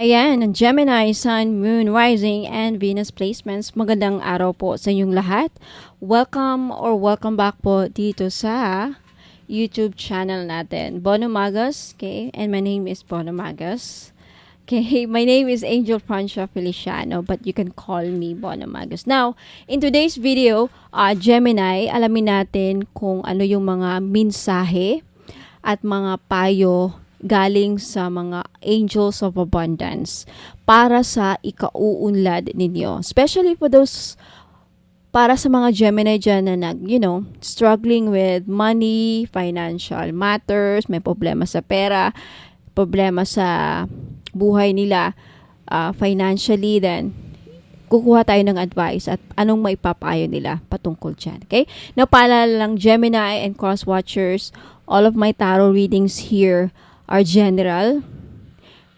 Ayan, ang Gemini, Sun, Moon, Rising, and Venus placements. Magandang araw po sa inyong lahat. Welcome back po dito sa YouTube channel natin, Bono Magas, okay? And my name is Bono Magas. Okay, my name is Angel Francia Feliciano, but you can call me Bono Magas. Now, in today's video, Gemini, alamin natin kung ano yung mga mensahe at mga payo galing sa mga angels of abundance para sa ikauunlad ninyo. Especially for those, para sa mga Gemini dyan na struggling with money, financial matters, may problema sa pera, problema sa buhay nila financially, then kukuha tayo ng advice at anong maipapayo nila patungkol dyan. Okay? Now, paalala lang, Gemini and cross watchers, all of my tarot readings here are general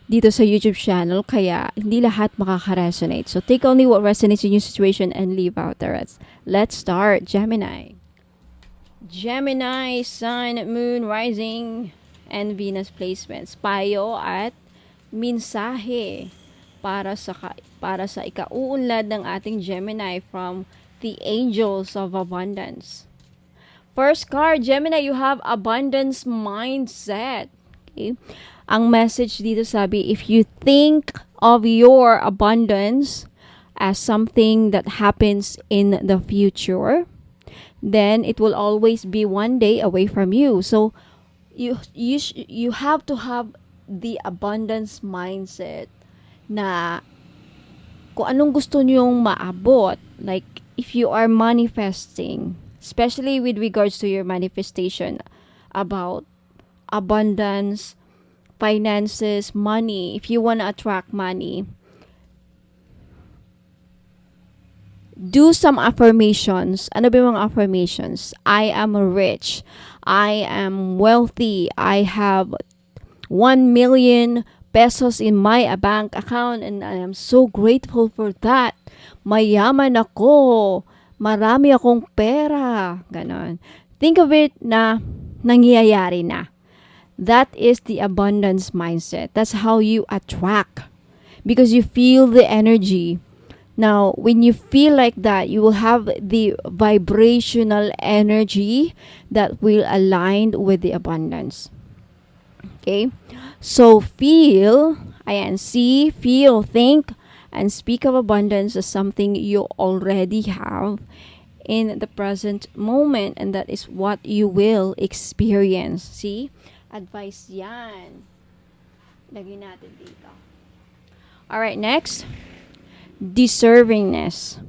dito sa YouTube channel, kaya hindi lahat makaka-resonate. So, take only what resonates in your situation and leave out the rest. Let's start, Gemini. Gemini, Sun, Moon, Rising, and Venus placements. Payo at mensahe para sa ikauunlad ng ating Gemini from the angels of abundance. First card, Gemini, you have abundance mindset. Okay. Ang message dito sabi, if you think of your abundance as something that happens in the future, then it will always be one day away from you. So you have to have the abundance mindset na kung anong gusto niyong maabot. Like if you are manifesting, especially with regards to your manifestation about abundance, finances, money. If you want to attract money, do some affirmations. Ano ba yung mga affirmations? I am rich. I am wealthy. I have 1 million pesos in my bank account and I am so grateful for that. Mayaman ako. Marami akong pera. Ganon. Think of it na nangyayari na. That is the abundance mindset. That's how you attract, because you feel the energy. Now, when you feel like that, you will have the vibrational energy that will align with the abundance. Okay? So, feel, feel, think, and speak of abundance as something you already have in the present moment, and that is what you will experience. See? Advice yan. Lagyan natin dito. Alright, next. Deservingness.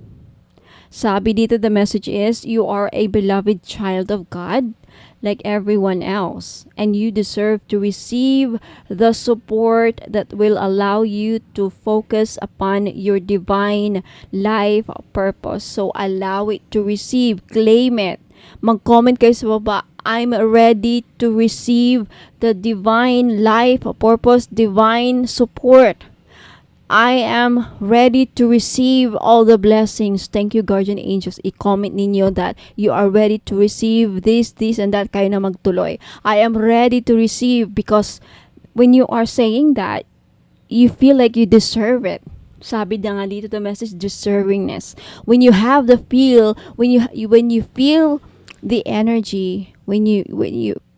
Sabi dito, the message is, you are a beloved child of God like everyone else. And you deserve to receive the support that will allow you to focus upon your divine life purpose. So, allow it to receive. Claim it. Mag-comment kayo sa baba. I'm ready to receive the divine life, purpose, divine support. I am ready to receive all the blessings. Thank you, guardian angels. I-comment ninyo that you are ready to receive this, and that. Kayo na magtuloy. I am ready to receive, because when you are saying that, you feel like you deserve it. Sabi na nga dito the message, deservingness. When you have the feel, when you feel the energy,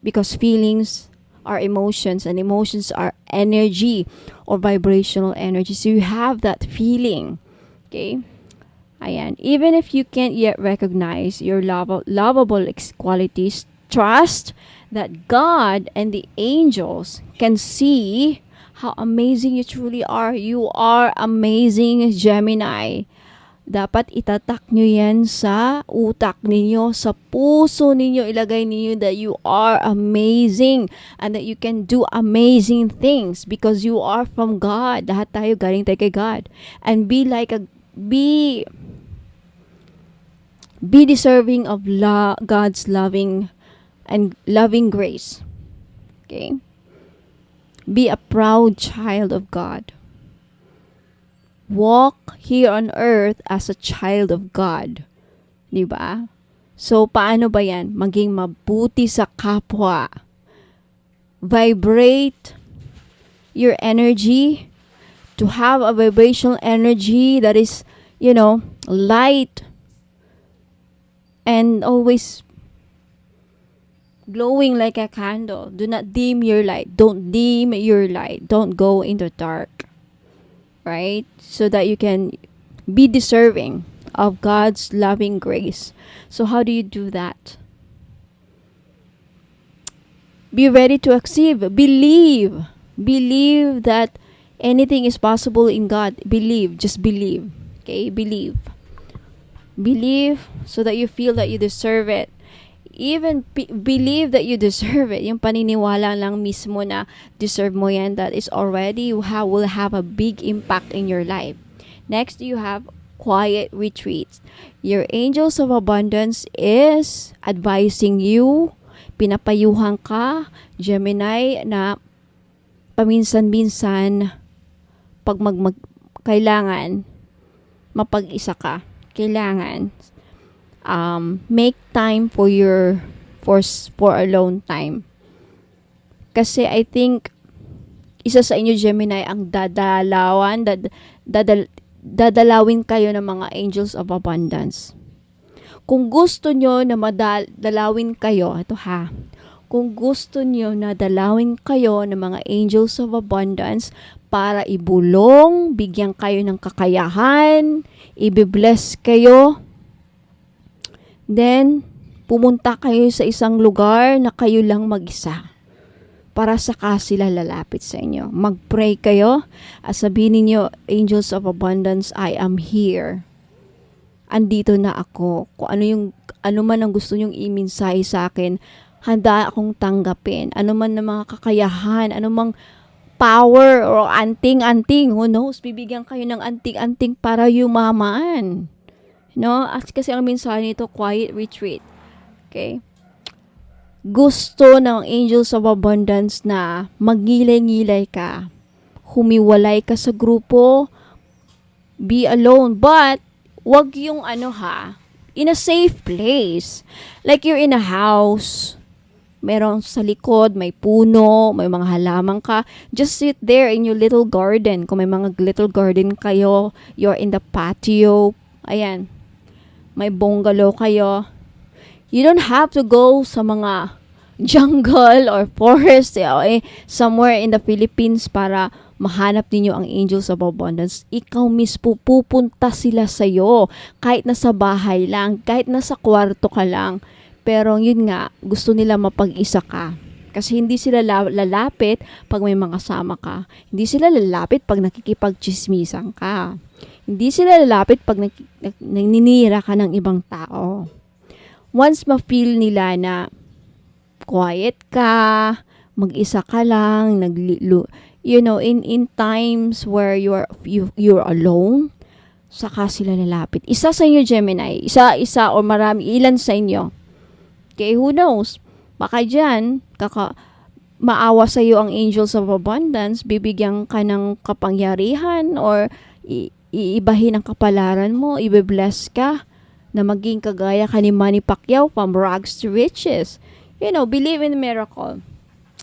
because feelings are emotions and emotions are energy or vibrational energy. So you have that feeling. Okay? Ayan. Even if you can't yet recognize your lovable qualities, trust that God and the angels can see how amazing you truly are. You are amazing, Gemini. Dapat itatak nyo yan sa utak ninyo, sa puso ninyo, ilagay ninyo that you are amazing and that you can do amazing things because you are from God. Lahat tayo galing tayo kay God. And be deserving of God's loving grace. Okay? Be a proud child of God. Walk here on earth as a child of God. Diba? So, paano ba yan? Maging mabuti sa kapwa. Vibrate your energy to have a vibrational energy that is, light and always glowing like a candle. Do not dim your light. Don't dim your light. Don't go in the dark. Right? So that you can be deserving of God's loving grace. So how do you do that? Be ready to accept. Believe. Believe that anything is possible in God. Believe. Just believe. Okay? Believe. Believe so that you feel that you deserve it. Even believe that you deserve it. Yung paniniwala lang mismo na deserve mo yan, that is already will have a big impact in your life. Next, you have quiet retreats. Your angels of abundance is advising you, pinapayuhan ka, Gemini, na paminsan-minsan pag kailangan mapag-isa ka. Kailangan make time for alone time. Kasi I think isa sa inyo, Gemini, ang dadalawin kayo ng mga angels of abundance. Kung gusto nyo na dalawin kayo, kung gusto nyo na dalawin kayo ng mga angels of abundance para ibulong, bigyan kayo ng kakayahan, i-bless kayo, then, pumunta kayo sa isang lugar na kayo lang mag-isa para saka sila lalapit sa inyo. Mag-pray kayo at sabihin niyo, angels of abundance, I am here. Andito na ako. Kung ano man ang gusto nyong i-mensahe sa akin, handa akong tanggapin. Ano man ang mga kakayahan, ano mang power o anting-anting, who knows, bibigyan kayo ng anting-anting para yumaman. No? Kasi ang mensahe nito, quiet retreat. Okay? Gusto ng angels of abundance na magngilay-ngilay ka. Humiwalay ka sa grupo. Be alone. But, wag yung in a safe place. Like you're in a house. Meron sa likod, may puno, may mga halaman ka. Just sit there in your little garden. Kung may mga little garden kayo, you're in the patio. Ayan. May bungalow kayo. You don't have to go sa mga jungle or forest somewhere in the Philippines para mahanap ninyo ang angels of abundance. Ikaw mismo, pupunta sila sa'yo. Kahit nasa bahay lang, kahit nasa kwarto ka lang. Pero yun nga, gusto nila mapag-isa ka. Kasi hindi sila lalapit pag may mga kasama ka. Hindi sila lalapit pag nakikipag-chismisan ka. Hindi sila lalapit pag naninira ka ng ibang tao. Once ma-feel nila na quiet ka, mag-isa ka lang, in times where you're alone, saka sila lalapit. Isa sa inyo, Gemini, isa o marami, ilan sa inyo. Okay, who knows? Baka dyan, maawa sa iyo ang angels of abundance, bibigyan ka ng kapangyarihan or iibahin ang kapalaran mo, i-bless ka na maging kagaya ka ni Manny Pacquiao, from rags to riches. Believe in miracle.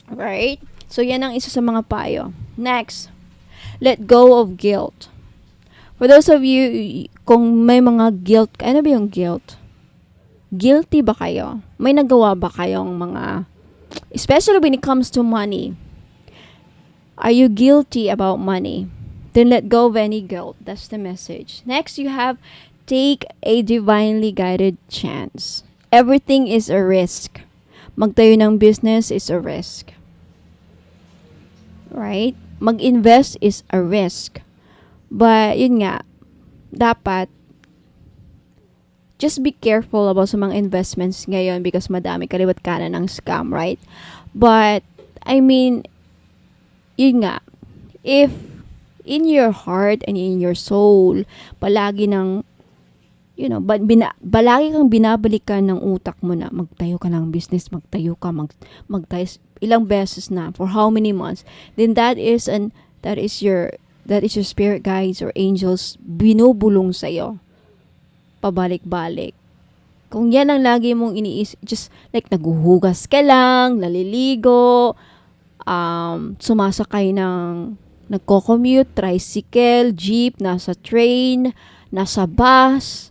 Right? So, yan ang isa sa mga payo. Next, let go of guilt. For those of you, kung may mga guilt, ano ba yung guilt? Guilty ba kayo? May nagawa ba kayong mga, especially when it comes to money? Are you guilty about money? Then let go of any guilt. That's the message. Next, you have take a divinely guided chance. Everything is a risk. Magtayo ng business is a risk. Right? Mag-invest is a risk. But, yun nga, dapat just be careful about sa mga investments ngayon because madami kaliwat kanan ng scam, right? But, yun nga, if in your heart and in your soul, palagi palagi kang binabalikan ng utak mo na magtayo ka ng business, magtayo ilang beses na, for how many months, then that is your spirit guides or angels binubulong sa'yo. Pabalik-balik. Kung yan ang lagi mong iniisip, just like naguhugas ka lang, naliligo, sumasakay ng nagko-commute, tricycle, jeep, nasa train, nasa bus,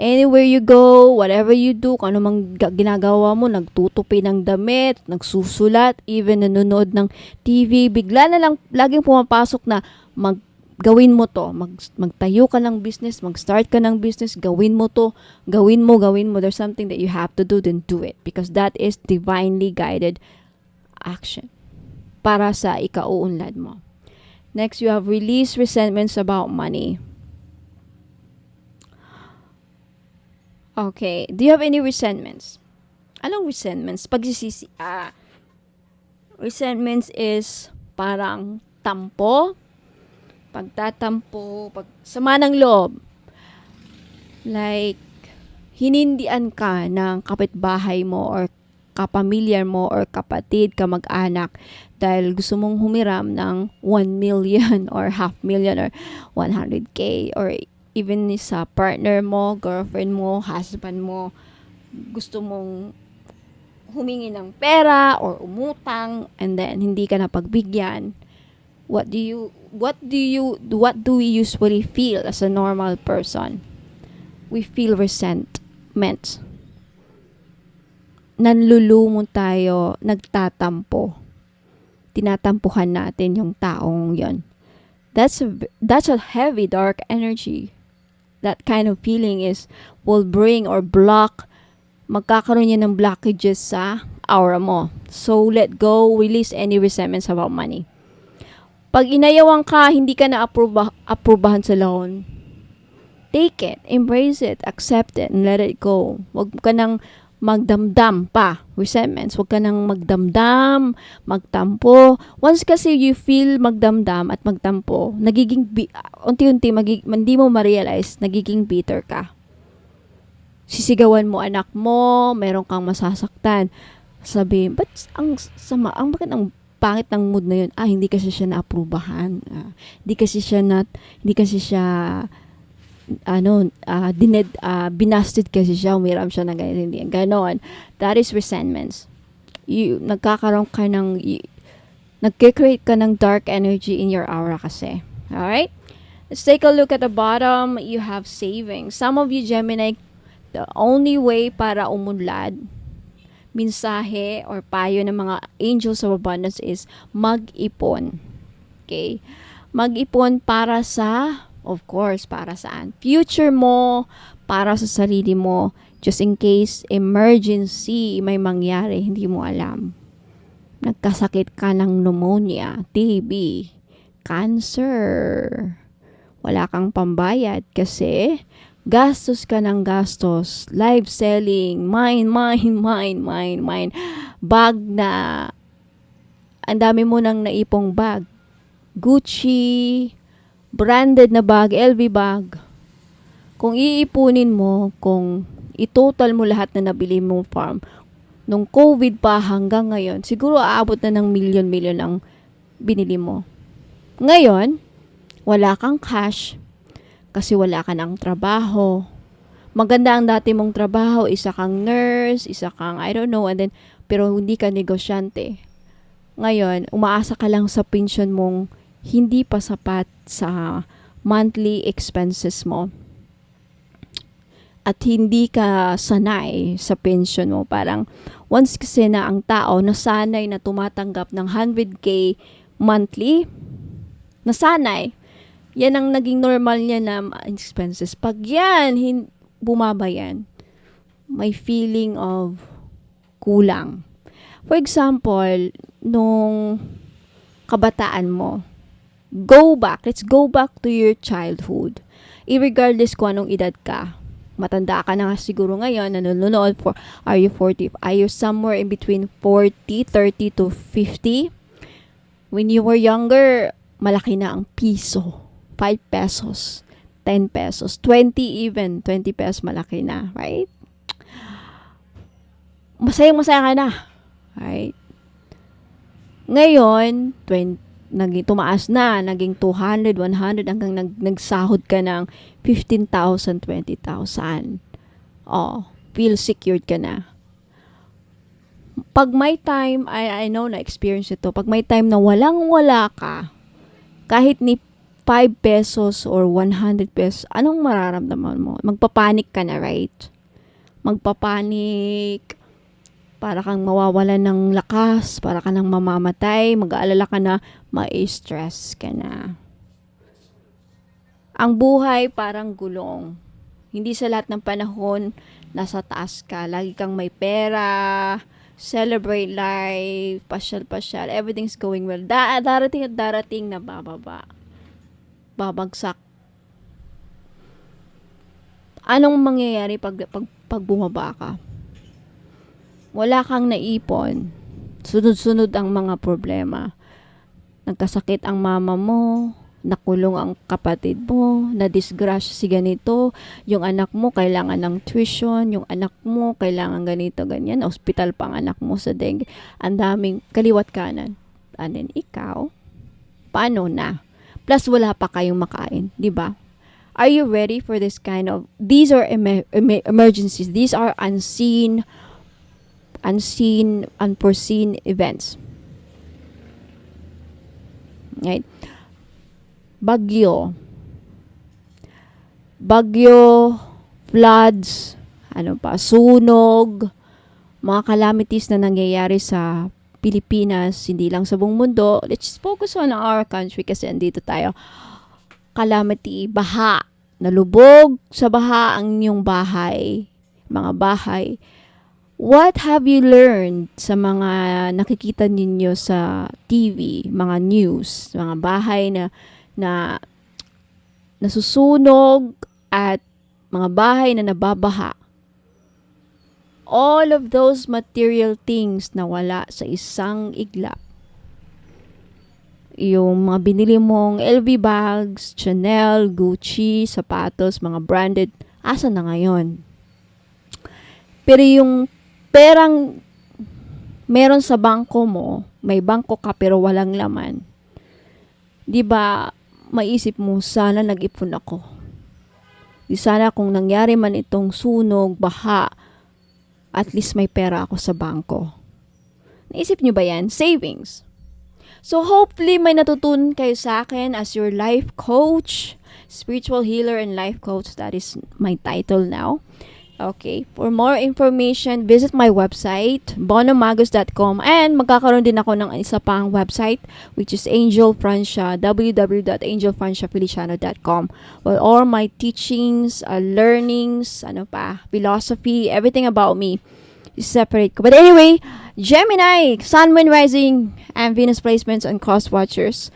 anywhere you go, whatever you do, kung ano mang ginagawa mo, nagtutupi ng damit, nagsusulat, even nanonood ng TV, bigla na lang laging pumapasok na gawin mo to, magtayo ka ng business, mag-start ka ng business, gawin mo to, gawin mo, there's something that you have to do, then do it. Because that is divinely guided action para sa ikauunlad mo. Next, you have release resentments about money. Okay. Do you have any resentments? Anong resentments? Pagsisisi. Resentments is parang tampo, pagtatampo, sama ng loob. Like, hinindian ka ng kapitbahay mo or kapamilyar mo or kapatid, kamag-anak dahil gusto mong humiram ng 1 million or half million or 100K or even sa partner mo, girlfriend mo, husband mo, gusto mong humingi ng pera or umutang and then hindi ka napagbigyan. What do we usually feel as a normal person? We feel resentment. Nanlulumon tayo, nagtatampo. Tinatampuhan natin yung taong yon. That's a heavy, dark energy. That kind of feeling will bring or block, magkakaroon yan ng blockages sa aura mo. So, let go, release any resentments about money. Pag inayawan ka, hindi ka na aprubahan sa loan, take it, embrace it, accept it, and let it go. Huwag ka nang magdamdam pa, resentments. Huwag ka nang magdamdam, magtampo. Once kasi you feel magdamdam at magtampo, nagiging, unti-unti, hindi mo ma-realize, nagiging bitter ka. Sisigawan mo anak mo, meron kang masasaktan. Sabihin, bakit ang pangit ng mood na yun? Hindi kasi siya na-aprubahan. Hindi kasi siya binasted kasi siya, umiram siya ng ganito, hindi. Ganon. That is resentments. Nagkakaroon ka nagkikreate ka ng dark energy in your aura kasi. Alright? Let's take a look at the bottom. You have savings. Some of you, Gemini, the only way para umunlad, mensahe or payo ng mga angels of abundance is mag-ipon. Okay? Mag-ipon para sa, of course, para saan? Future mo, para sa sarili mo, just in case emergency may mangyari, hindi mo alam. Nagkasakit ka ng pneumonia, TB, cancer. Wala kang pambayad kasi gastos ka ng gastos. Live selling, mine. Bag na, ang dami mo nang naipong bag. Gucci, branded na bag, LV bag. Kung iipunin mo, kung itotal mo lahat na nabili mo farm, nung COVID pa hanggang ngayon, siguro aabot na ng milyon-milyon ang binili mo. Ngayon, wala kang cash kasi wala ka ng trabaho. Maganda ang dati mong trabaho, isa kang nurse, isa kang I don't know, and then, pero hindi ka negosyante. Ngayon, umaasa ka lang sa pension mong hindi pa sapat sa monthly expenses mo. At hindi ka sanay sa pension mo. Parang once kasi na ang tao nasanay na tumatanggap ng 100K monthly, nasanay, yan ang naging normal niya na expenses. Pag yan, bumaba yan, may feeling of kulang. For example, nung kabataan mo, let's go back to your childhood. Irregardless kung anong edad ka. Matanda ka na siguro ngayon, nanonood are you 40? Are you somewhere in between 40, 30 to 50? When you were younger, malaki na ang piso. 5 pesos, 10 pesos, 20 even. 20 pesos malaki na, right? Masaya ka na, right? Ngayon, naging tumaas na, naging 200, 100, hanggang nagsahod ka ng 15,000, 20,000. Feel secured ka na. Pag may time, I know na experience ito, pag may time na walang-wala ka, Kahit ni 5 pesos or 100 pesos, anong mararamdaman mo? Magpapanik ka na, right? Magpapanik, para kang mawawalan ng lakas, para ka nang mamamatay, mag-aalala ka na, ma-stress ka na. Ang buhay parang gulong. Hindi sa lahat ng panahon nasa taas ka. Lagi kang may pera, celebrate life, pasyal-pasyal, everything's going well. Darating at darating na bababa. Babagsak. Anong mangyayari pag bumaba ka? Wala kang naipon. Sunod-sunod ang mga problema. Nagkasakit ang mama mo, nakulong ang kapatid mo, na-disgrasya si ganito, yung anak mo kailangan ng tuition, yung anak mo kailangan ganito, ganyan, hospital pang anak mo sa dengue. Ang daming kaliwat kanan. And then ikaw, paano na? Plus wala pa kayong makain, di ba? Are you ready for this kind of, these are emergencies, these are unseen, unforeseen events. Right? Bagyo, floods, sunog, mga calamities na nangyayari sa Pilipinas, hindi lang sa buong mundo. Let's focus on our country kasi andito tayo. Calamity, baha, nalubog sa baha ang inyong bahay, mga bahay. What have you learned sa mga nakikita ninyo sa TV, mga news, mga bahay na nasusunog at mga bahay na nababaha? All of those material things na wala sa isang iglap. Yung mga binili mong LV bags, Chanel, Gucci, sapatos, mga branded, asa na ngayon? Pero yung perang meron sa bangko mo, may bangko ka pero walang laman, di ba, maisip mo, sana nag-ipon ako. Di sana kung nangyari man itong sunog, baha, at least may pera ako sa bangko. Naisip nyo ba yan? Savings. So hopefully may natutunan kayo sa akin as your life coach, spiritual healer and life coach. That is my title now. Okay, for more information, visit my website, bonomagos.com, and magkakaroon din ako ng isa pang website, which is Angel Francia, www.angelfranciafeliciano.com, where all my teachings, learnings, philosophy, everything about me is separate. But anyway, Gemini, Sun, Moon, Rising, and Venus placements on cross watchers.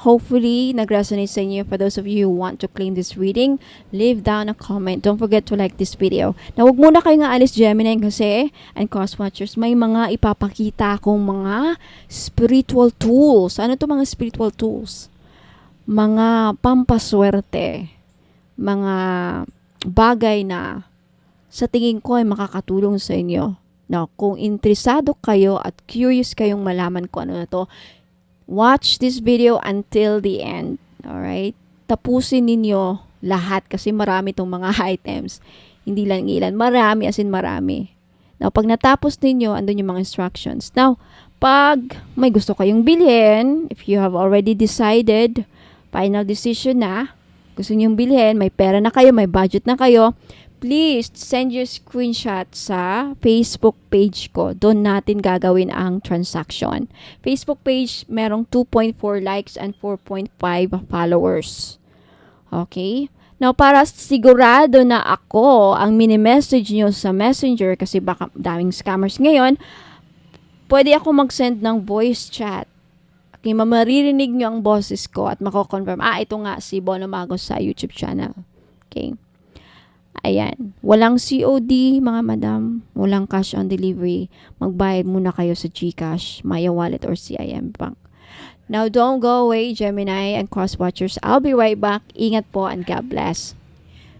Hopefully, nag-resonate sa inyo. For those of you who want to claim this reading, leave down a comment. Don't forget to like this video. Na huwag muna kayo nga alis, Gemini, kasi, and cross-watchers, may mga ipapakita akong mga spiritual tools. Ano to mga spiritual tools? Mga pampaswerte. Mga bagay na sa tingin ko ay makakatulong sa inyo. Now, kung interesado kayo at curious kayong malaman kung ano na to, watch this video until the end. Alright? Tapusin ninyo lahat kasi marami itong mga items. Hindi lang ilan. Marami, as in marami. Now, pag natapos ninyo, andun yung mga instructions. Now, pag may gusto kayong bilhin, if you have already decided, final decision na, gusto nyo bilhin, may pera na kayo, may budget na kayo, please send your screenshot sa Facebook page ko. Doon natin gagawin ang transaction. Facebook page, merong 2.4 likes and 4.5 followers. Okay? Now, para sigurado na ako ang mini-message nyo sa Messenger, kasi baka daming scammers ngayon, pwede ako mag-send ng voice chat. Okay, maririnig nyo ang boses ko at mako-confirm, ito nga si Bono Magos sa YouTube channel. Okay? Ayan. Walang COD, mga madam. Walang cash on delivery. Magbayad muna kayo sa GCash, Maya Wallet, or CIM Bank. Now, don't go away, Gemini and cross-watchers. I'll be right back. Ingat po and God bless.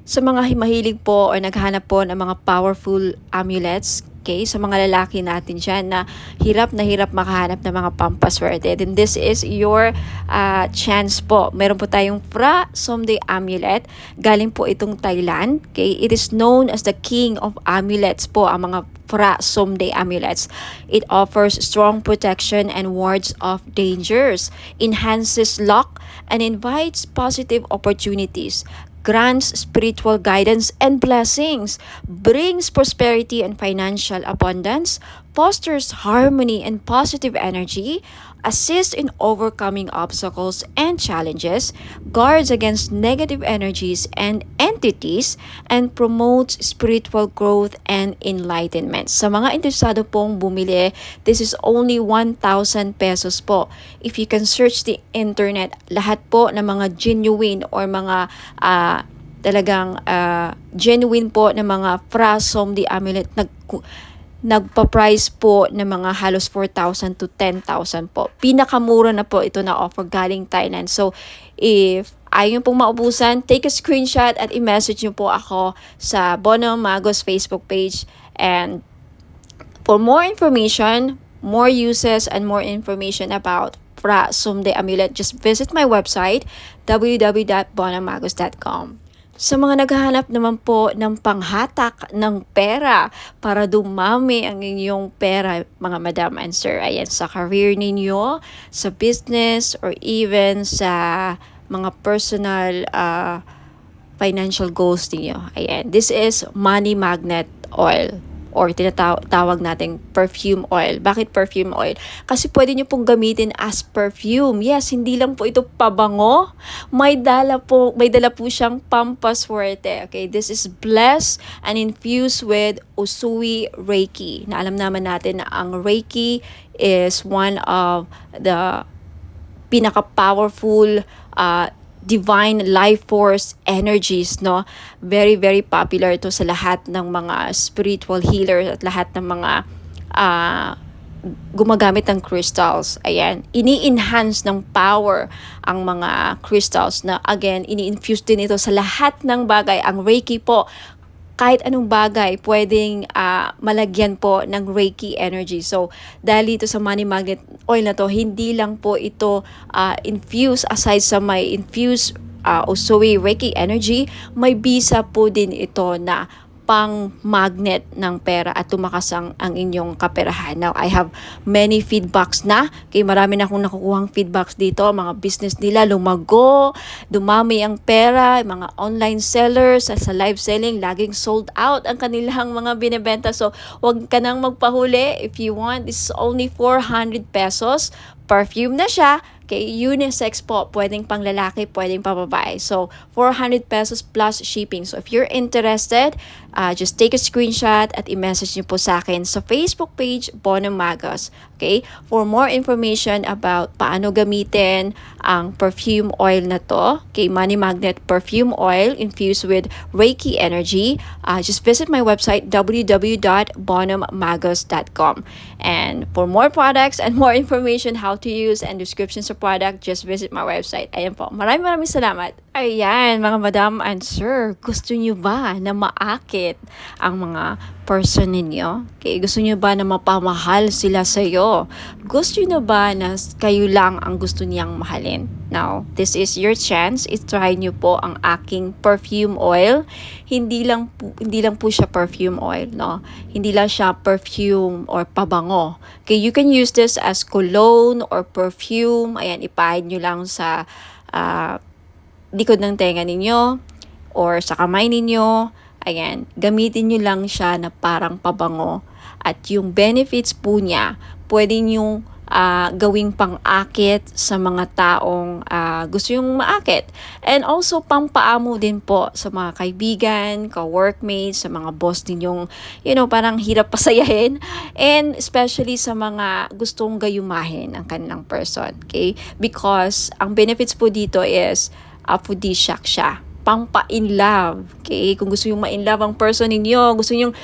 Sa mga mahilig po or naghanap po ng mga powerful amulets, okay, sa mga lalaki natin dyan na hirap makahanap ng mga pampaswerte, then this is your chance po. Meron po tayong Phra Somday amulet. Galing po itong Thailand. Okay, it is known as the king of amulets po, ang mga Fra Somde amulets. It offers strong protection and wards off dangers, enhances luck, and invites positive opportunities, grants spiritual guidance and blessings, brings prosperity and financial abundance, fosters harmony and positive energy, assists in overcoming obstacles and challenges, guards against negative energies and entities, and promotes spiritual growth and enlightenment. Sa mga interesado pong bumili, this is only 1,000 pesos po. If you can search the internet, lahat po ng mga genuine or mga talagang genuine po na mga Fra Somde amulet nagpa-price po ng mga halos 4,000 to 10,000 po. Pinakamura na po ito na offer galing Thailand. So, if ayaw pong maubusan, take a screenshot at i-message nyo po ako sa Bono Magos Facebook page. And for more information, more uses, and more information about Fra Somde amulet, just visit my website, www.bonomagos.com. Sa mga naghahanap naman po ng panghatak ng pera para dumami ang inyong pera, mga madam and sir, ayan, sa career ninyo, sa business, or even sa mga personal financial goals ninyo. Ayan, this is money magnet oil, or tinatawag nating perfume oil. Bakit perfume oil? Kasi pwede nyo pong gamitin as perfume. Yes, hindi lang po ito pabango. May dala po siyang pampaswerte. Okay, this is blessed and infused with Usui Reiki. Na alam naman natin na ang Reiki is one of the pinaka-powerful divine life force energies, no? Very, very popular ito sa lahat ng mga spiritual healers at lahat ng mga gumagamit ng crystals. Ayan, ini-enhance ng power ang mga crystals na, again, ini-infuse din ito sa lahat ng bagay. Ang Reiki po, kahit anong bagay, pwedeng malagyan po ng Reiki energy. So, dahil dito sa money magnet oil na to, hindi lang po ito infuse, aside sa may infuse Usui Reiki energy, may bisa po din ito na pang magnet ng pera at tumakas ang inyong kaperahan. Now, I have many feedbacks na. Kaya marami na akong nakukuhang feedbacks dito. Mga business nila lumago, dumami ang pera, mga online sellers sa live selling, laging sold out ang kanilang mga binebenta. So, wag ka nang magpahuli. If you want, this is only 400 pesos. Perfume na siya. Okay, unisex po, pwedeng pang lalaki, pwedeng pang babae. So, 400 pesos plus shipping. So, if you're interested, just take a screenshot at i-message niyo po sa akin sa Facebook page, Bono Magos. Okay, for more information about paano gamitin ang perfume oil na to, okay, Money Magnet Perfume Oil infused with Reiki energy, just visit my website, www.bonommagos.com. And for more products and more information how to use and descriptions of product, just visit my website. Ayan po. Maraming salamat. Ayan, mga madam and sir, gusto nyo ba na maakit ang mga person ninyo? Okay, gusto nyo ba na mapamahal sila sa'yo? Gusto nyo ba na kayo lang ang gusto niyang mahalin? Now, this is your chance. I-try nyo po ang aking perfume oil. Hindi lang po siya perfume oil, no? Hindi lang siya perfume or pabango. Okay, you can use this as cologne or perfume. Ayan, ipahid nyo lang sa likod ng tenga ninyo or sa kamay ninyo. Ayan, gamitin nyo lang siya na parang pabango. At yung benefits po niya, pwede nyo gawing pang-akit sa mga taong gusto yung maakit. And also, pampaamo din po sa mga kaibigan, ka-workmates, sa mga boss ninyong, parang hirap pasayahin. And especially sa mga gustong gayumahin ang kanilang person. Okay? Because ang benefits po dito is aphrodisiac siya. Pampa-in love. Okay? Kung gusto yung ma-in love ang person ninyo, gusto yung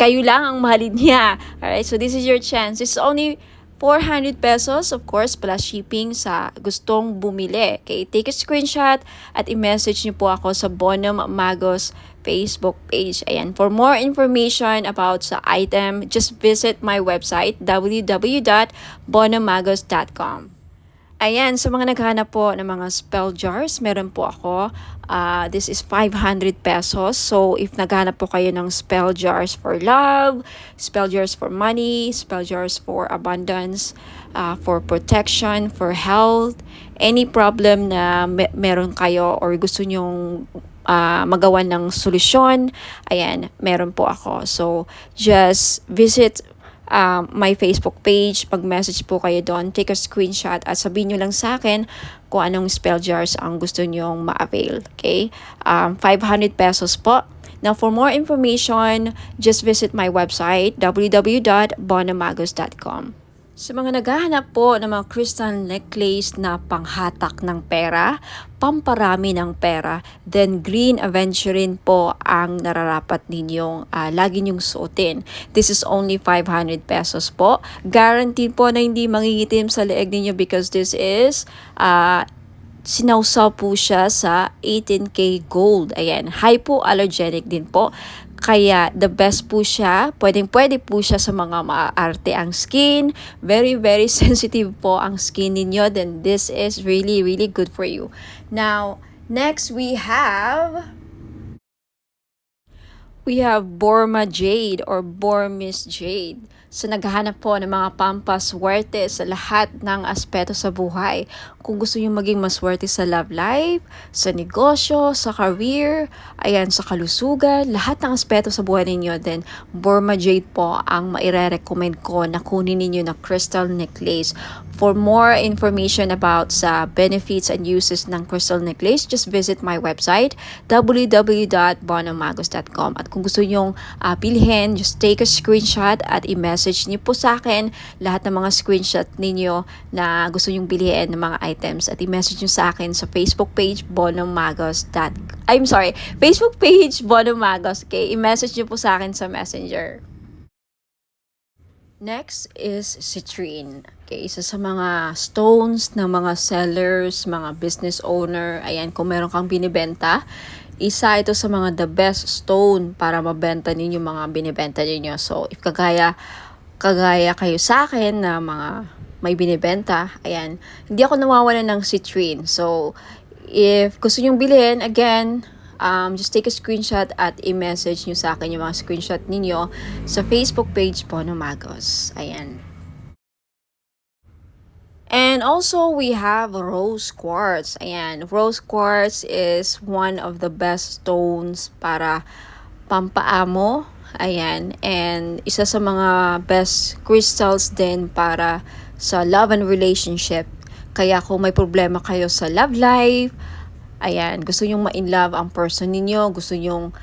kayo lang ang mahalin niya. Alright? So, this is your chance. It's only 400 pesos, of course, plus shipping sa gustong bumili. Okay, take a screenshot at i-message niyo po ako sa Bono Magos Facebook page. Ayan, for more information about sa item, just visit my website, www.bonomagos.com. Ayan, sa mga naghahanap po ng mga spell jars, meron po ako. This is 500 pesos. So, if naghahanap po kayo ng spell jars for love, spell jars for money, spell jars for abundance, for protection, for health, any problem na meron kayo or gusto nyong magawa ng solusyon, ayan, meron po ako. So, just visit my Facebook page, pag-message po kayo doon, take a screenshot at sabihin nyo lang sa akin kung anong spell jars ang gusto nyong ma-avail. Okay? 500 pesos po. Now, for more information, just visit my website, www.bonamagos.com. Sa mga naghahanap po ng mga crystal necklace na panghatak ng pera, pamparami ng pera, then green aventurine po ang nararapat ninyong lagi nyong suotin. This is only 500 pesos po. Guaranteed po na hindi mangingitim sa leeg ninyo because this is sinawsaw po siya sa 18K gold. Ayan, hypoallergenic din po. Kaya the best po siya, pwede po siya sa mga maaarte ang skin. Very, very sensitive po ang skin ninyo. Then this is really, really good for you. Now, next we have Borma Jade or Burmese Jade. So naghahanap po ng mga pampaswerte sa lahat ng aspeto sa buhay. Kung gusto nyo maging maswerte sa love life, sa negosyo, sa career, ayan, sa kalusugan, lahat ng aspeto sa buhay ninyo, then Burma Jade po ang maire-recommend ko na kunin ninyo na crystal necklace. For more information about sa benefits and uses ng crystal necklace, just visit my website, www.bonamagos.com. At kung gusto nyong bilhin, just take a screenshot at i-message niyo po sa akin lahat ng mga screenshot ninyo na gusto nyong bilhin ng mga items at i-message niyo sa akin sa Facebook page Facebook page Bonamagos. Okay, i-message niyo po sa akin sa Messenger. Next is citrine. Okay, isa sa mga stones ng mga sellers, mga business owner. Ayan, kung meron kang binibenta, isa ito sa mga the best stone para mabenta ninyo mga binibenta ninyo. So, if kagaya kayo sa akin na mga may binibenta, ayan, hindi ako nawawalan ng citrine. So, if gusto nyong bilhin, again, just take a screenshot at i-message nyo sa akin yung mga screenshot ninyo sa Facebook page Bonamagos. Ayan. And also, we have rose quartz. Ayan, rose quartz is one of the best stones para pampaamo. Ayan, and isa sa mga best crystals din para sa love and relationship. Kaya kung may problema kayo sa love life, ayan, gusto nyong ma-in-love ang person ninyo, gusto nyong,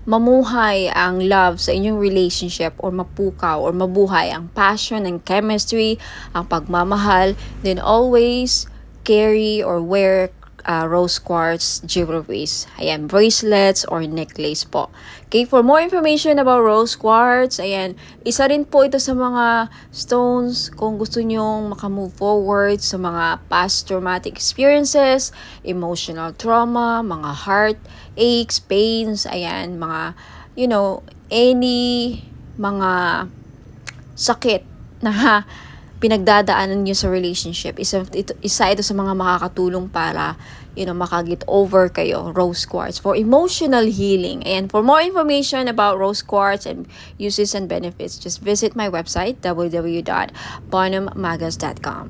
mamuhay ang love sa inyong relationship or mapukaw or mabuhay ang passion and chemistry, ang pagmamahal, then always carry or wear rose quartz jewelries. Ayan, bracelets or necklace po. Okay, for more information about rose quartz, ayan, isa rin po ito sa mga stones kung gusto nyong makamove forward sa mga past traumatic experiences, emotional trauma, mga heart aches, pains, ayan, mga, any mga sakit na pinagdadaanan nyo sa relationship. Isa ito sa mga makakatulong para, makaget over kayo, rose quartz, for emotional healing. And for more information about rose quartz and uses and benefits, just visit my website, www.bonamagos.com.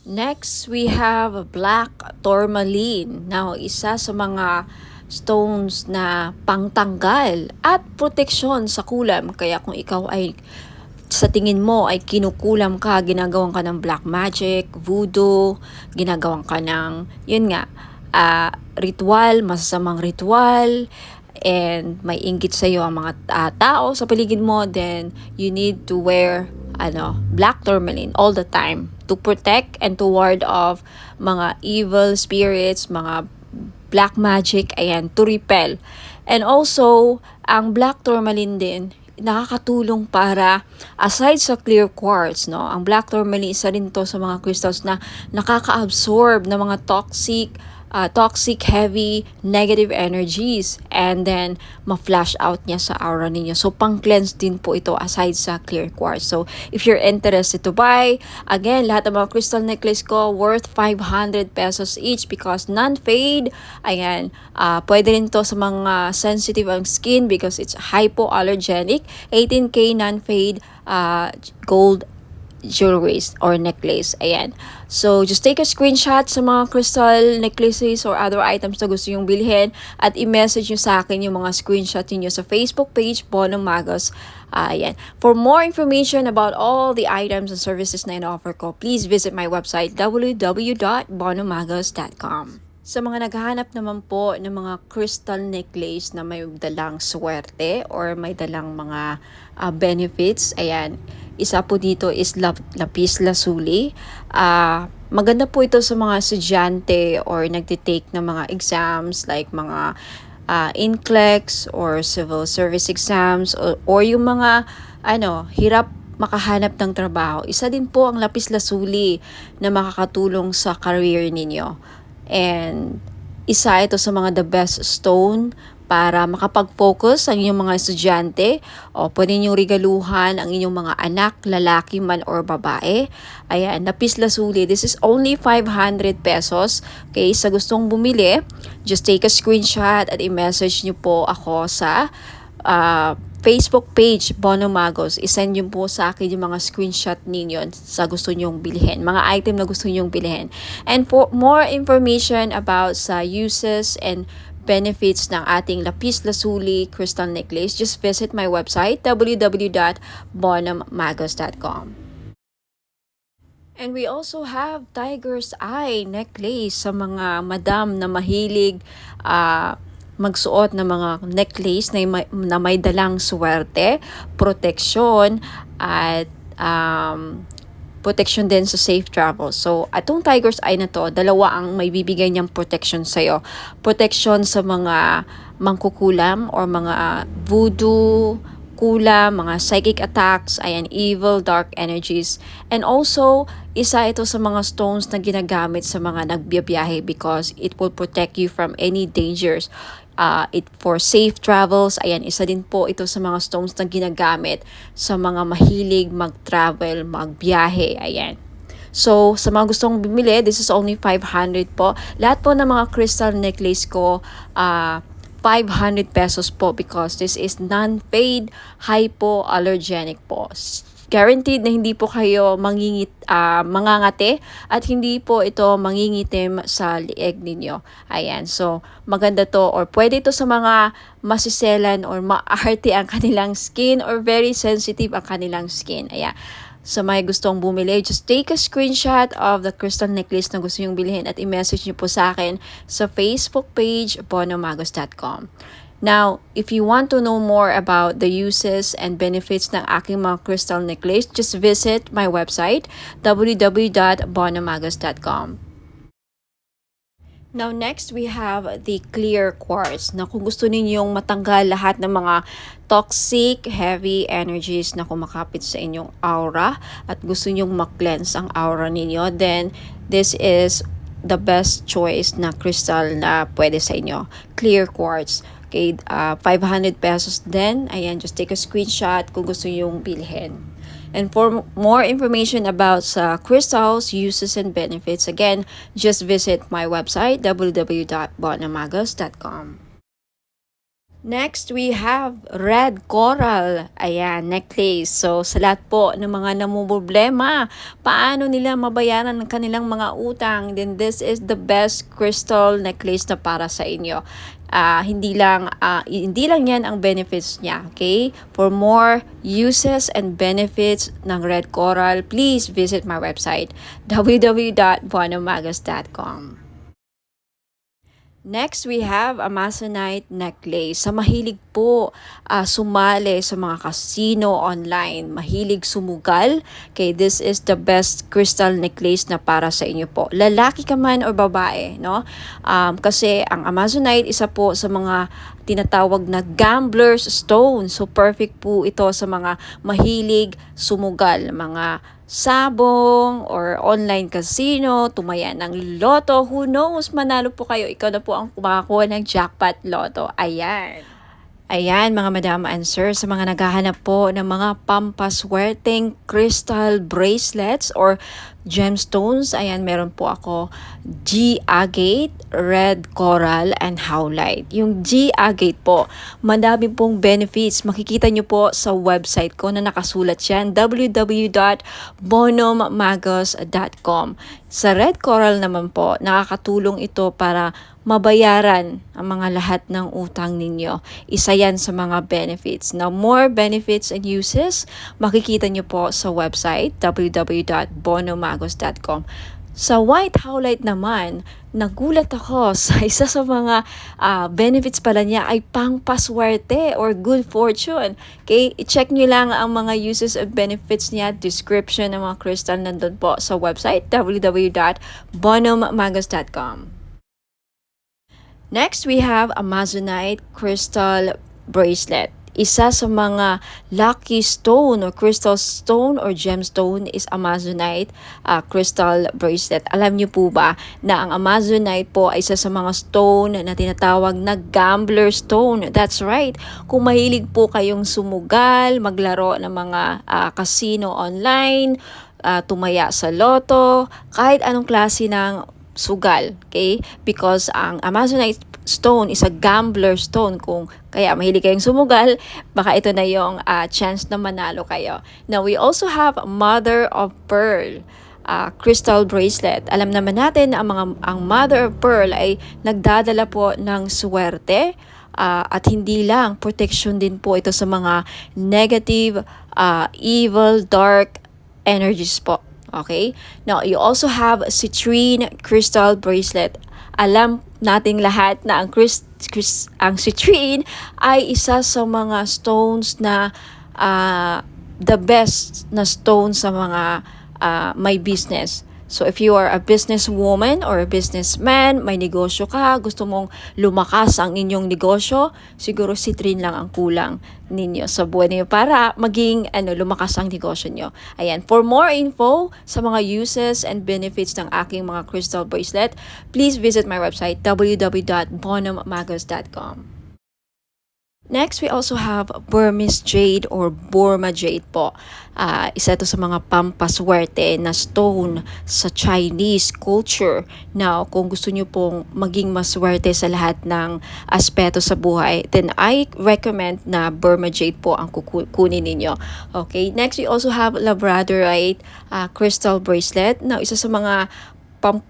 Next, we have black tourmaline. Now, isa sa mga stones na pangtanggal at proteksyon sa kulam. Kaya kung ikaw ay sa tingin mo ay kinukulam ka, ginagawan ka ng black magic, voodoo, ginagawan ka ng, ritual, masasamang ritual, and may inggit sa iyo ang mga tao sa paligid mo, then you need to wear black tourmaline all the time to protect and to ward off mga evil spirits, mga black magic, ayan, to repel. And also, ang black tourmaline din, nakakatulong para, aside sa clear quartz, ang black tourmaline, isa rin to sa mga crystals na nakaka-absorb ng mga toxic toxic, heavy, negative energies, and then ma-flash out niya sa aura ninyo. So pang-cleanse din po ito aside sa clear quartz. So if you're interested to buy, again, lahat ng mga crystal necklace ko worth 500 pesos each because non-fade. Ayan, pwede rin to sa mga sensitive ang skin because it's hypoallergenic. 18K non-fade gold jewelries or necklace. Ayan. So, just take a screenshot sa mga crystal necklaces or other items na gusto nyong bilhin at i-message nyo sa akin yung mga screenshot niyo sa Facebook page, Bono Magos. Ayan. For more information about all the items and services na in-offer ko, please visit my website, www.bonomagos.com. Sa mga naghahanap naman po ng mga crystal necklace na may dalang swerte or may dalang mga benefits, ayan, isa po dito is lapis lazuli. Maganda po ito sa mga estudyante or nagtitake ng mga exams like mga NCLEX or civil service exams or yung mga hirap makahanap ng trabaho. Isa din po ang lapis lazuli na makakatulong sa career ninyo. And isa ito sa mga the best stone para makapag-focus ang inyong mga estudyante o pwede ninyong regaluhan ang inyong mga anak, lalaki man or babae. Ayan, lapis lazuli. This is only 500 pesos. Okay, sa gustong bumili, just take a screenshot at i-message nyo po ako sa Facebook page, Bono Magos. I-send nyo po sa akin yung mga screenshot ninyo sa gusto nyong bilhin. Mga item na gusto nyong bilhin. And for more information about sa uses and benefits ng ating lapis lazuli crystal necklace, just visit my website, www.bonomagos.com. And we also have tiger's eye necklace sa mga madam na mahilig magsuot ng mga necklace na may dalang swerte, proteksyon, at protection din sa safe travel. So, atong tiger's eye na to, dalawa ang may bibigay niyang protection sa'yo. Protection sa mga mangkukulam or mga voodoo, kulam, mga psychic attacks, ayan, evil, dark energies. And also, isa ito sa mga stones na ginagamit sa mga nagbiyabiyahe because it will protect you from any dangers. For safe travels, ayan, isa din po ito sa mga stones na ginagamit sa mga mahilig mag-travel, magbiyahe, ayan. So, sa mga gustong bumili, this is only 500 po. Lahat po ng mga crystal necklace ko, 500 pesos po because this is non-fade, hypoallergenic po. Guaranteed na hindi po kayo mangangati at hindi po ito mangingitim sa lieg ninyo. Ayan, so maganda to or pwede ito sa mga masiselan or maarte ang kanilang skin or very sensitive ang kanilang skin. Ayan. Sa may gustong bumili, just take a screenshot of the crystal necklace na gusto nyong bilhin at i-message nyo po sa akin sa Facebook page, bonomagos.com. Now, if you want to know more about the uses and benefits ng aking mga crystal necklace, just visit my website, www.bonomagos.com. Now, next, we have the clear quartz na kung gusto ninyong matanggal lahat ng mga toxic, heavy energies na kumakapit sa inyong aura at gusto ninyong ma-cleanse ang aura ninyo, then this is the best choice na crystal na pwede sa inyo. Clear quartz. Okay, 500 pesos din. Ayan, just take a screenshot kung gusto yung bilhin. And for more information about crystals, uses, and benefits, again, just visit my website, www.bonomagos.com. Next, we have red coral. Ayan, necklace. So, sa lahat po ng mga namumroblema, paano nila mabayaran ang kanilang mga utang, then this is the best crystal necklace na para sa inyo. Hindi lang yan ang benefits niya, okay? For more uses and benefits ng red coral, please visit my website, www.bonomagos.com. Next, we have Amazonite necklace. Sa mahilig po sumali sa mga casino online, mahilig sumugal, okay, this is the best crystal necklace na para sa inyo po. Lalaki ka man o babae, no? Kasi ang Amazonite, isa po sa mga tinatawag na gambler's stone. So, perfect po ito sa mga mahilig sumugal, mga sabong or online casino, tumaya ng loto, who knows, manalo po kayo. Ikaw na po ang kumakakuha ng jackpot loto. Ayan. Ayan mga madam and sir, sa mga naghahanap po ng mga pampaswerteng crystal bracelets or gemstones, ayan meron po ako G-agate, red coral, and howlite. Yung G-agate po, madami pong benefits. Makikita nyo po sa website ko na nakasulat yan, www.bonommagos.com. Sa red coral naman po, nakakatulong ito para mabayaran ang mga lahat ng utang ninyo. Isa yan sa mga benefits. Now, more benefits and uses, makikita nyo po sa website www.bonommagos.com. Sa white howlite naman, nagulat ako sa isa sa mga benefits pala niya ay pangpaswerte or good fortune. Okay, i-check nyo lang ang mga uses and benefits niya, description ng mga crystal nandun po sa website www.bonommagos.com. Next, we have Amazonite crystal bracelet. Isa sa mga lucky stone or crystal stone or gemstone is Amazonite crystal bracelet. Alam niyo po ba na ang Amazonite po ay isa sa mga stone na tinatawag na gambler stone? That's right. Kung mahilig po kayong sumugal, maglaro ng mga casino online, tumaya sa loto, kahit anong klase ng sugal, okay? Because ang Amazonite stone is a gambler stone. Kung kaya mahilig kayong sumugal, baka ito na yung chance na manalo kayo. Now, we also have mother of pearl crystal bracelet. Alam naman natin na ang mother of pearl ay nagdadala po ng swerte at hindi lang, protection din po ito sa mga negative, evil, dark energies po. Okay? Now, you also have citrine crystal bracelet. Alam nating lahat na ang citrine ay isa sa mga stones na the best na stone sa mga may business. So if you are a businesswoman or a businessman, may negosyo ka, gusto mong lumakas ang inyong negosyo, siguro citrine lang ang kulang ninyo sa buhay niyo para maging lumakas ang negosyo niyo. Ayan, for more info sa mga uses and benefits ng aking mga crystal bracelet, please visit my website www.bonommagos.com. Next, we also have Burmese jade or Burma jade po. Isa ito sa mga pampaswerte na stone sa Chinese culture. Now, kung gusto nyo pong maging maswerte sa lahat ng aspeto sa buhay, then I recommend na Burma jade po ang kukunin ninyo. Okay, next we also have Labradorite crystal bracelet. Now, isa sa mga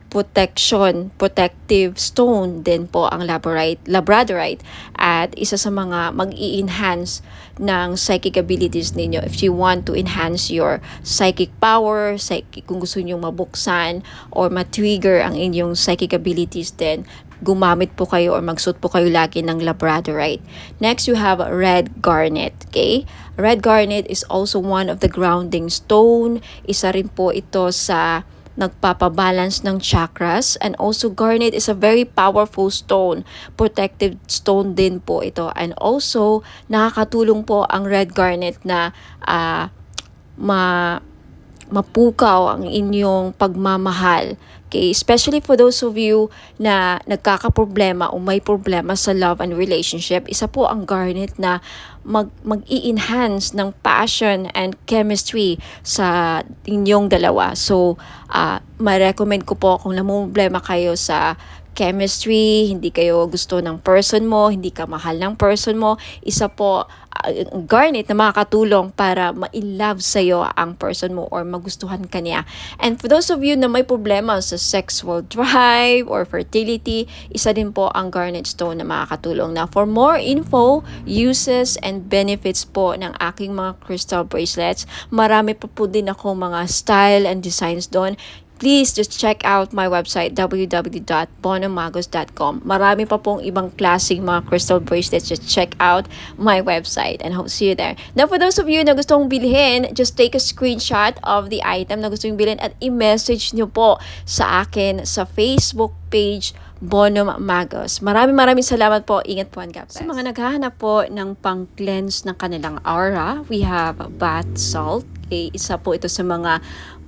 protective stone din po ang Labradorite at isa sa mga mag-i-enhance ng psychic abilities ninyo. If you want to enhance your psychic power, kung gusto niyo mabuksan or ma-trigger ang inyong psychic abilities, then gumamit po kayo or magsuot po kayo lagi ng Labradorite. Next, you have red garnet. Okay? Red garnet is also one of the grounding stone. Isa rin po ito sa nagpapabalance ng chakras, and also garnet is a very powerful stone, protective stone din po ito, and also nakakatulong po ang red garnet na mapukaw ang inyong pagmamahal. Okay, especially for those of you na nagkakaproblema o may problema sa love and relationship, isa po ang garnet na mag-i-enhance ng passion and chemistry sa inyong dalawa. So, ma-recommend ko po kung namumblema kayo sa chemistry, hindi kayo gusto ng person mo, hindi ka mahal ng person mo, isa po garnet na makakatulong para ma-in-love sa'yo ang person mo or magustuhan ka niya. And for those of you na may problema sa sexual drive or fertility, isa din po ang garnet stone na makakatulong. Now, for more info, uses, and benefits po ng aking mga crystal bracelets, marami pa po din ako mga style and designs doon. Please just check out my website www.bonommagos.com. Marami pa pong ibang klaseng mga crystal bracelets. Just check out my website and hope to see you there. Now, for those of you na gustong bilhin, just take a screenshot of the item na gusto nyo bilhin at i-message nyo po sa akin sa Facebook page Bonom Magos. Maraming salamat po. Ingat po and God bless. Sa mga naghahanap po ng pang-cleanse ng kanilang aura, we have bath salt. Okay? Isa po ito sa mga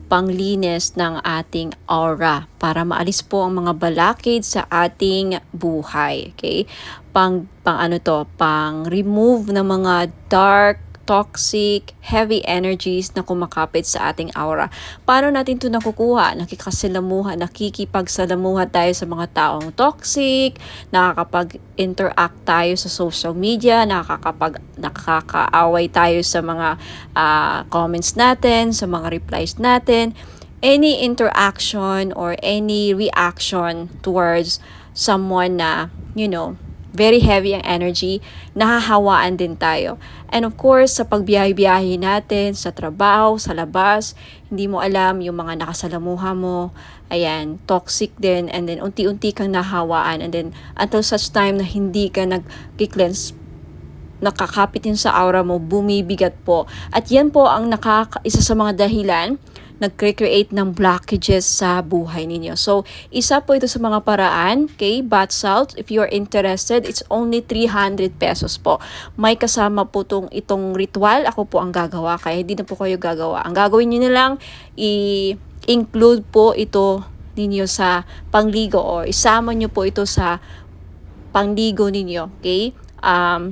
panglinis ng ating aura para maalis po ang mga balakid sa ating buhay. Okay? Pang remove ng mga dark, toxic, heavy energies na kumakapit sa ating aura. Paano natin ito nakukuha? Nakikipagsalamuha tayo sa mga taong toxic, nakakapag-interact tayo sa social media, nakakaaway tayo sa mga comments natin, sa mga replies natin, any interaction or any reaction towards someone na, very heavy ang energy, nahahawaan din tayo. And of course, sa pagbiyahe-biyahe natin, sa trabaho, sa labas, hindi mo alam yung mga nakasalamuha mo, ayan, toxic din, and then unti-unti kang nahawaan, and then until such time na hindi ka nag-cleanse, nakakapit yun sa aura mo, bumibigat po. At yan po ang isa sa mga dahilan nag-create ng blockages sa buhay ninyo. So, isa po ito sa mga paraan, okay? Bath salt, if you are interested, it's only 300 pesos po. May kasama po itong ritual. Ako po ang gagawa, kaya hindi na po kayo gagawa. Ang gagawin nyo na lang, i-include po ito ninyo sa pangligo or isama nyo po ito sa pangligo ninyo, okay?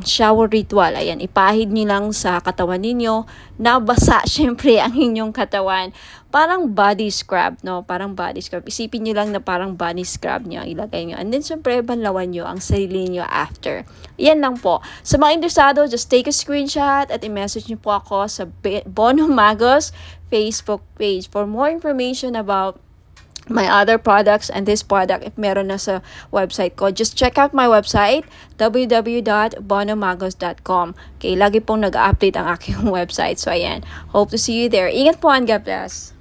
Shower ritual. Ayan, ipahid nyo lang sa katawan ninyo. Nabasa, syempre, ang inyong katawan. Parang body scrub, no? Parang body scrub. Isipin nyo lang na parang body scrub nyo. Ilagay nyo. And then, syempre, banlawan nyo ang sarili nyo after. Yan lang po. Sa mga interesado, just take a screenshot at i-message nyo po ako sa Bono Magos Facebook page for more information about my other products and this product. If meron na sa website ko, just check out my website, www.bonomagos.com. Okay, lagi pong nag-update ang aking website. So, ayan. Hope to see you there. Ingat po and God bless.